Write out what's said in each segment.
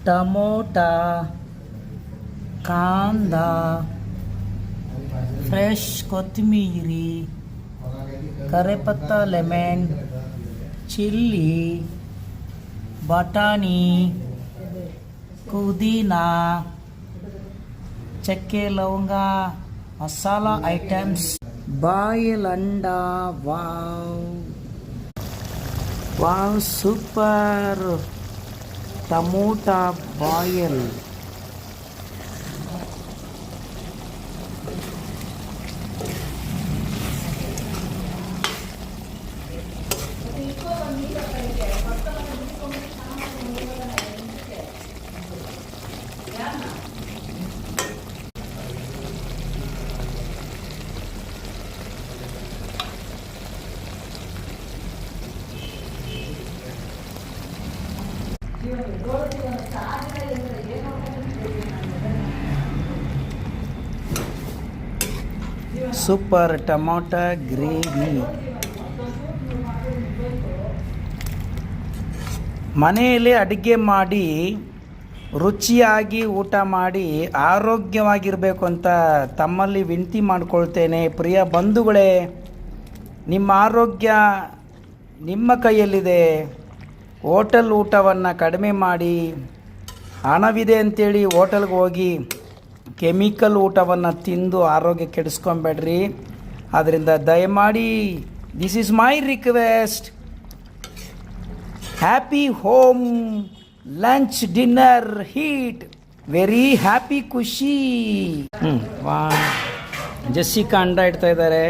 Tomato, kanda, fresh ಕೊತ್ತಂಬರಿ, ಕರಿಪತ್ತ, lemon, chilli, ಬಟಾಣಿ, ಪುದೀನಾ, ಚಕ್ಕೆ ಲವಂಗ, ಮಸಾಲ ಐಟಮ್ಸ್, ಬಾಯಿಲ್ ಅಂಡ. Wow super tomato boil. Super tomato gravy. ಮನೆಯಲ್ಲಿ ಅಡುಗೆ ಮಾಡಿ ರುಚಿಯಾಗಿ ಊಟ ಮಾಡಿ ಆರೋಗ್ಯವಾಗಿರಬೇಕು ಅಂತ ತಮ್ಮಲ್ಲಿ ವಿನಂತಿ ಮಾಡಿಕೊಳ್ತೇನೆ. ಪ್ರಿಯ ಬಂಧುಗಳೇ, ನಿಮ್ಮ ಆರೋಗ್ಯ ನಿಮ್ಮ ಕೈಯಲ್ಲಿದೆ. ಹೋಟೆಲ್ ಊಟವನ್ನು ಕಡಿಮೆ ಮಾಡಿ. ಹಣವಿದೆ ಅಂಥೇಳಿ ಹೋಟೆಲ್ಗೆ ಹೋಗಿ ಕೆಮಿಕಲ್ ಊಟವನ್ನು ತಿಂದು ಆರೋಗ್ಯ ಕೆಡಿಸ್ಕೊಬೇಡ್ರಿ. ಆದ್ದರಿಂದ ದಯಮಾಡಿ this is my request. Happy home lunch dinner heat very happy ಖುಷಿ. ಜೆಸ್ಸಿಕಾ ಅಂಡ ಇಡ್ತಾ ಇದ್ದಾರೆ.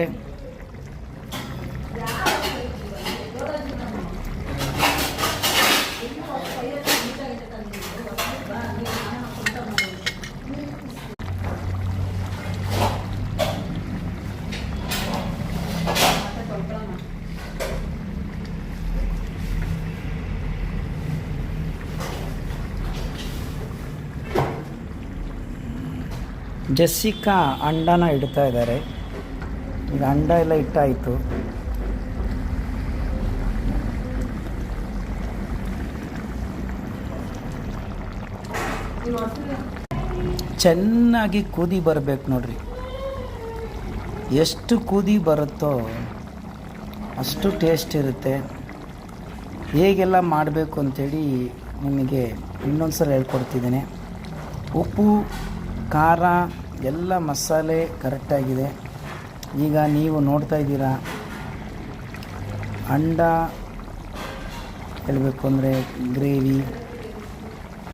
ಜೆಸ್ಸಿಕಾ ಅಂಡನ ಇಡ್ತಾ ಇದ್ದಾರೆ. ಈಗ ಅಂಡ ಎಲ್ಲ ಇಟ್ಟಾಯಿತು. ಚೆನ್ನಾಗಿ ಕುದಿ ಬರಬೇಕು ನೋಡ್ರಿ. ಎಷ್ಟು ಕುದಿ ಬರುತ್ತೋ ಅಷ್ಟು ಟೇಸ್ಟ್ ಇರುತ್ತೆ. ಹೇಗೆಲ್ಲ ಮಾಡಬೇಕು ಅಂಥೇಳಿ ನಿಮಗೆ ಇನ್ನೊಂದು ಸಲ ಹೇಳ್ಕೊಡ್ತಿದ್ದೇನೆ. ಉಪ್ಪು ಖಾರ ಎಲ್ಲ ಮಸಾಲೆ ಕರೆಕ್ಟಾಗಿದೆ. ಈಗ ನೀವು ನೋಡ್ತಾ ಇದ್ದೀರಾ, ಅಂಡ ಹೇಳಬೇಕು ಅಂದರೆ ಗ್ರೇವಿ